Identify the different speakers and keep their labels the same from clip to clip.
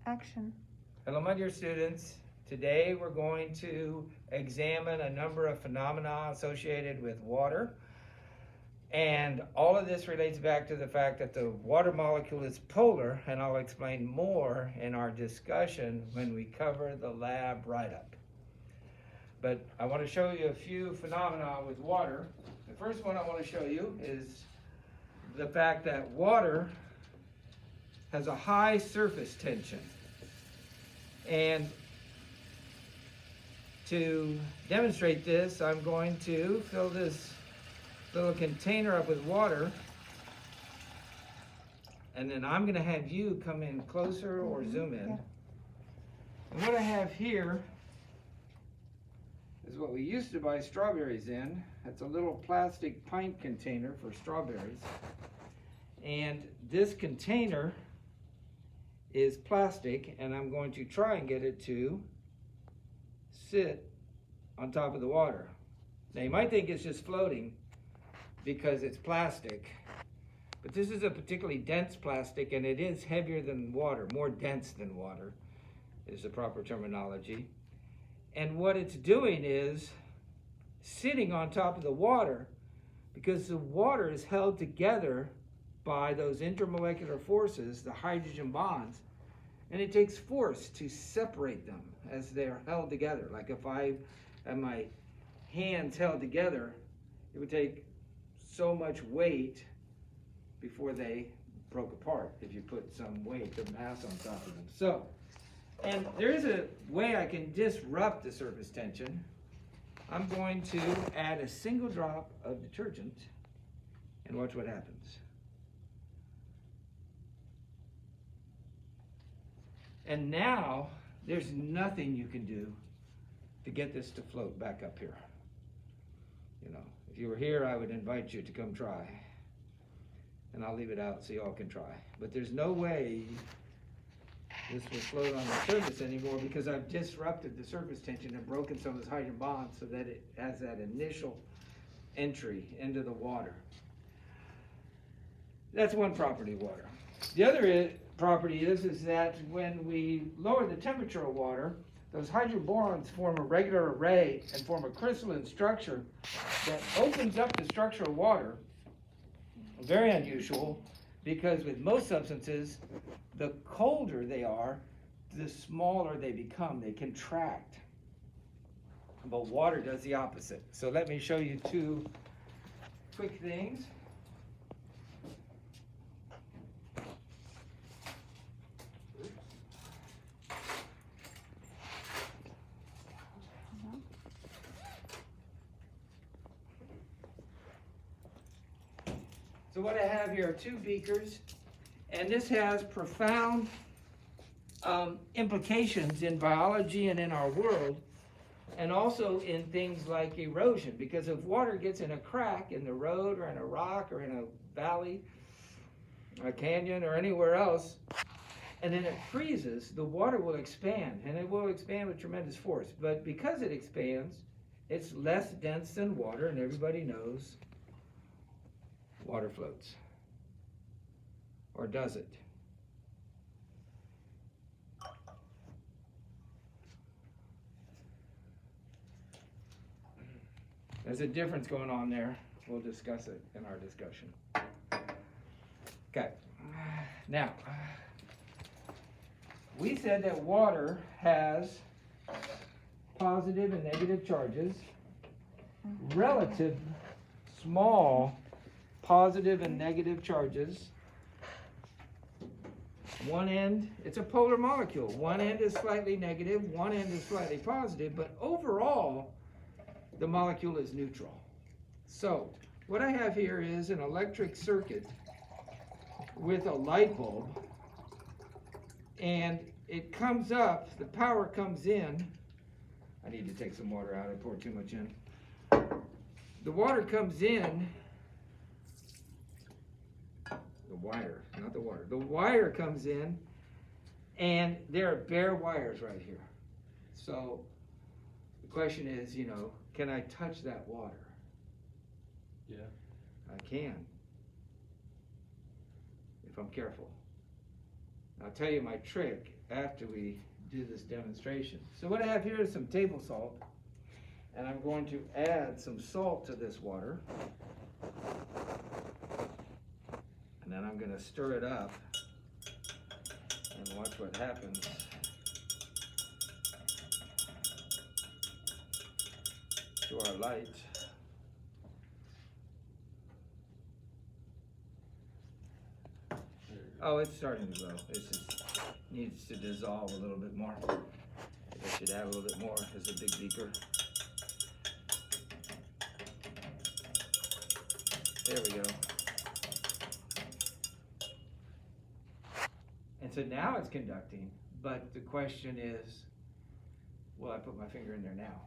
Speaker 1: Action.
Speaker 2: Hello, my dear students. Today we're going to examine a number of phenomena associated with water. And all of this relates back to the fact that the water molecule is polar, and I'll explain more in our discussion when we cover the lab write-up. But I want to show you a few phenomena with water. The first one I want to show you is the fact that water has a high surface tension. And to demonstrate this, I'm going to fill this little container up with water, and then I'm going to have you come in closer or zoom in.
Speaker 1: Yeah.
Speaker 2: And what I have here is what we used to buy strawberries in. It's a little plastic pint container for strawberries. And this container is plastic, and I'm going to try and get it to sit on top of the water. Now you might think it's just floating because it's plastic, but this is a particularly dense plastic, and it is heavier than water, more dense than water is the proper terminology. And what it's doing is sitting on top of the water because the water is held together by those intermolecular forces, the hydrogen bonds, and it takes force to separate them as they're held together. Like if I had my hands held together, it would take so much weight before they broke apart if you put some weight or mass on top of them. So, and there is a way I can disrupt the surface tension. I'm going to add a single drop of detergent and watch what happens. And now, there's nothing you can do to get this to float back up here. You know, if you were here, I would invite you to come try. And I'll leave it out so you all can try. But there's no way this will float on the surface anymore because I've disrupted the surface tension and broken some of those hydrogen bonds so that it has that initial entry into the water. That's one property of water. The other property is that when we lower the temperature of water, those hydroborons form a regular array and form a crystalline structure that opens up the structure of water. Very unusual, because with most substances, the colder they are, the smaller they become. They contract. But water does the opposite. So let me show you two quick things. So what I have here are two beakers, and this has profound implications in biology and in our world, and also in things like erosion, because if water gets in a crack in the road or in a rock or in a valley, a canyon or anywhere else, and then it freezes, the water will expand, and it will expand with tremendous force. But because it expands, it's less dense than water, and everybody knows water floats. Or does it? There's a difference going on there. We'll discuss it in our discussion. Okay. Now, we said that water has positive and negative charges, relative small positive and negative charges. One end, it's a polar molecule. One end is slightly negative, one end is slightly positive, but overall, the molecule is neutral. So, what I have here is an electric circuit with a light bulb, and it comes up, the power comes in. I need to take some water out, I poured too much in. The water comes in, the wire, not the water. The wire comes in, and there are bare wires right here. So the question is, can I touch that water?
Speaker 3: Yeah.
Speaker 2: I can, if I'm careful. I'll tell you my trick after we do this demonstration. So what I have here is some table salt, and I'm going to add some salt to this water. And then I'm going to stir it up and watch what happens. To our light. Oh, it's starting to glow. It just needs to dissolve a little bit more. I should add a little bit more. There's a big beaker. There we go. And so now it's conducting, but the question is, will I put my finger in there now?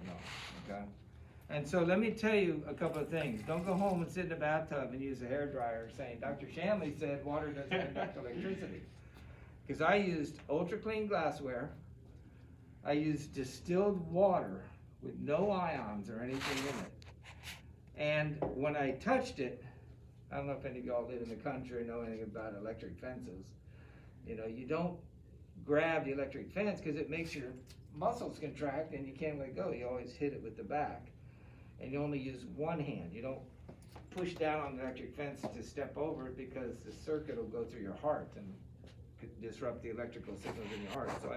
Speaker 2: No, okay. And so let me tell you a couple of things. Don't go home and sit in a bathtub and use a hairdryer saying, Dr. Shanley said water doesn't conduct electricity. Because I used ultra clean glassware. I used distilled water with no ions or anything in it. And when I touched it, I don't know if any of y'all live in the country or know anything about electric fences. You know, you don't grab the electric fence because it makes your muscles contract and you can't let go. You always hit it with the back. And you only use one hand. You don't push down on the electric fence to step over it because the circuit will go through your heart and could disrupt the electrical signals in your heart. So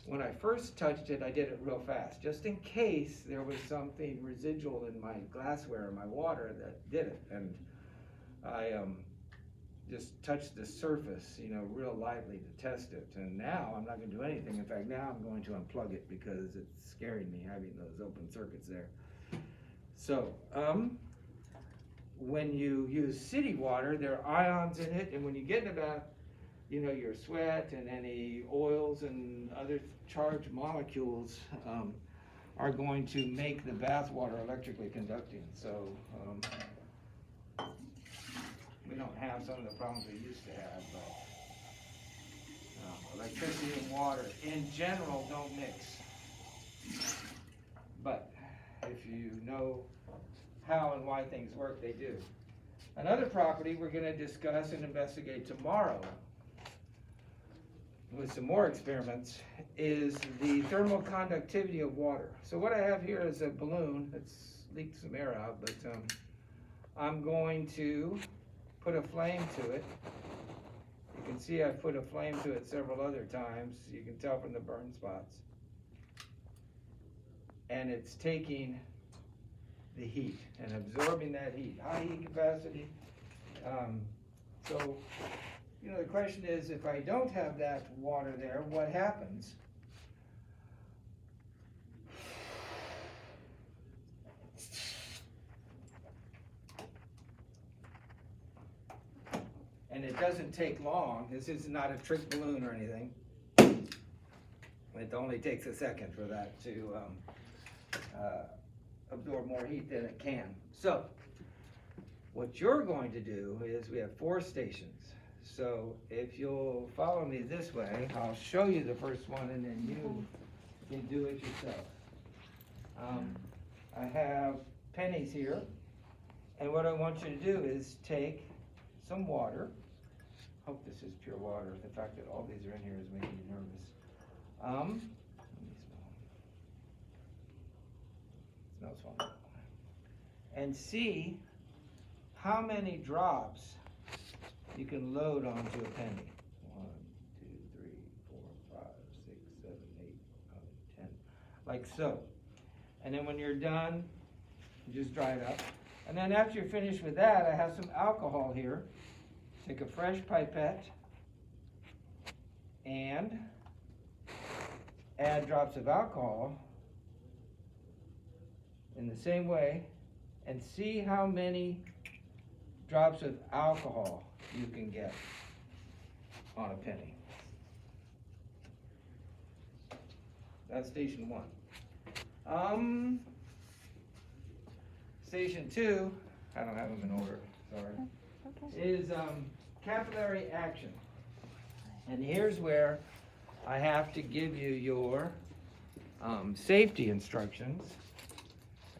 Speaker 2: when I first touched it, I did it real fast, just in case there was something residual in my glassware or my water that did it. And I just touched the surface, you know, real lightly to test it. And now I'm not going to do anything. In fact, now I'm going to unplug it because it's scaring me having those open circuits there. So, when you use city water, there are ions in it, and when you get in a bath, you know, your sweat and any oils and other charged molecules are going to make the bath water electrically conducting. So, we don't have some of the problems we used to have, but electricity and water in general don't mix. But if you know how and why things work, they do. Another property we're going to discuss and investigate tomorrow with some more experiments is the thermal conductivity of water. So what I have here is a balloon that's leaked some air out, but I'm going to put a flame to it. You can see I've put a flame to it several other times. You can tell from the burn spots. And it's taking the heat and absorbing that heat, high heat capacity. So, you know, the question is, if I don't have that water there, what happens? And it doesn't take long. This is not a trick balloon or anything. It only takes a second for that to absorb more heat than it can. So, what you're going to do is we have 4 stations. So, if you'll follow me this way, I'll show you the first one and then you can do it yourself. I have pennies here, and what I want you to do is take some water. Hope this is pure water. The fact that all these are in here is making me nervous. Let me smell. It smells wonderful. And see how many drops you can load onto a penny. 1, 2, 3, 4, 5, 6, 7, 8, 9, 10. Like so. And then when you're done, you just dry it up. And then after you're finished with that, I have some alcohol here. Take a fresh pipette and add drops of alcohol in the same way and see how many drops of alcohol you can get on a penny. That's station 1. Station 2, I don't have them in order, sorry, is capillary action. And here's where I have to give you your safety instructions.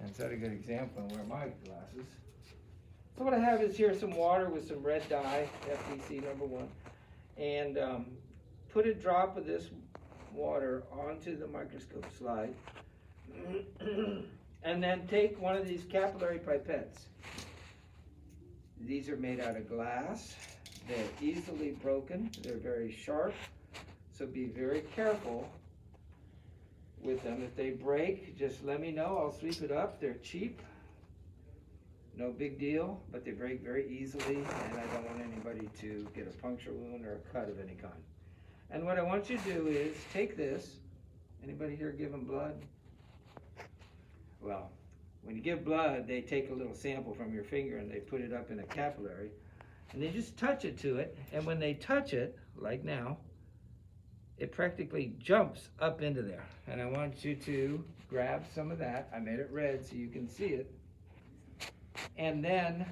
Speaker 2: And set a good example and wear my glasses. So what I have is here some water with some red dye, FDC number 1, and put a drop of this water onto the microscope slide, and then take one of these capillary pipettes. These are made out of glass. They're easily broken. They're very sharp, so be very careful with them. If they break, just let me know. I'll sweep it up. They're cheap. No big deal, but they break very easily, and I don't want anybody to get a puncture wound or a cut of any kind. And what I want you to do is take this. Anybody here giving blood? Well, when you give blood, they take a little sample from your finger and they put it up in a capillary, and they just touch it to it, and when they touch it, like now, it practically jumps up into there. And I want you to grab some of that. I made it red so you can see it. And then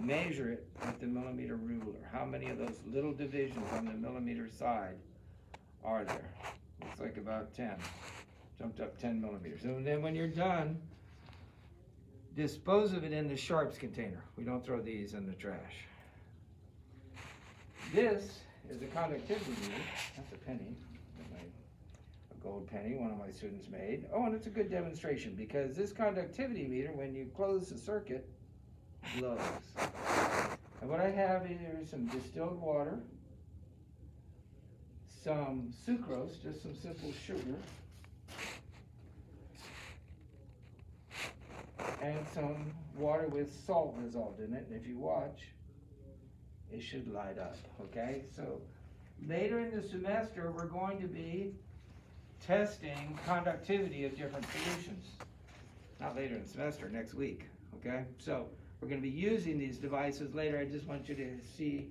Speaker 2: measure it with the millimeter ruler. How many of those little divisions on the millimeter side are there? Looks like about 10. Jumped up 10 millimeters. And then when you're done, dispose of it in the sharps container. We don't throw these in the trash. This is a conductivity meter. That's a penny. A gold penny one of my students made. Oh, and it's a good demonstration because this conductivity meter, when you close the circuit, glows. And what I have here is some distilled water, some sucrose, just some simple sugar, and some water with salt dissolved in it. And if you watch, it should light up, okay? So later in the semester, we're going to be testing conductivity of different solutions. Not later in the semester, next week, okay? So we're going to be using these devices later. I just want you to see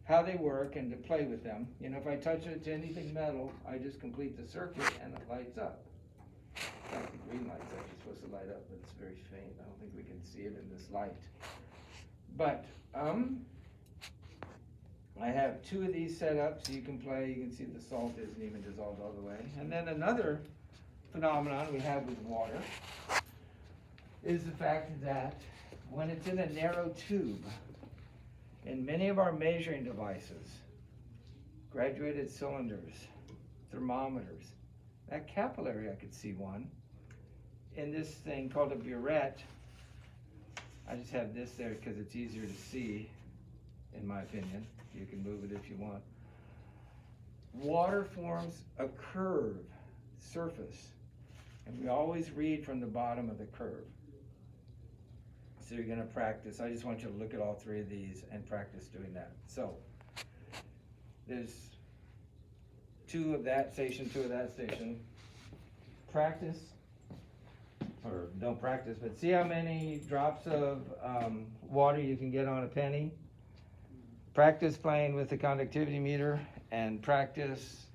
Speaker 2: how they work and to play with them. You know, if I touch it to anything metal, I just complete the circuit and it lights up. In fact, the green light's actually supposed to light up, but it's very faint. I don't think we can see it in this light. But I have 2 of these set up so you can play. You can see the salt isn't even dissolved all the way. And then another phenomenon we have with water is the fact that when it's in a narrow tube, in many of our measuring devices, graduated cylinders, thermometers, that capillary, I could see one. In this thing called a burette, I just have this there because it's easier to see, in my opinion. You can move it if you want. Water forms a curve surface, and we always read from the bottom of the curve. So you're going to practice. I just want you to look at all 3 of these and practice doing that. So there's 2 of that station, 2 of that station. Practice, or don't practice, but see how many drops of water you can get on a penny. Practice playing with the conductivity meter, and practice,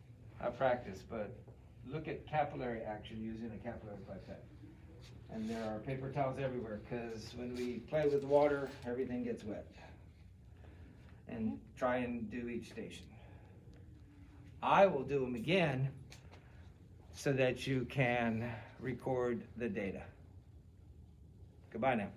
Speaker 2: not practice, but look at capillary action using a capillary pipette. And there are paper towels everywhere because when we play with water, everything gets wet. And try and do each station. I will do them again so that you can record the data. Goodbye now.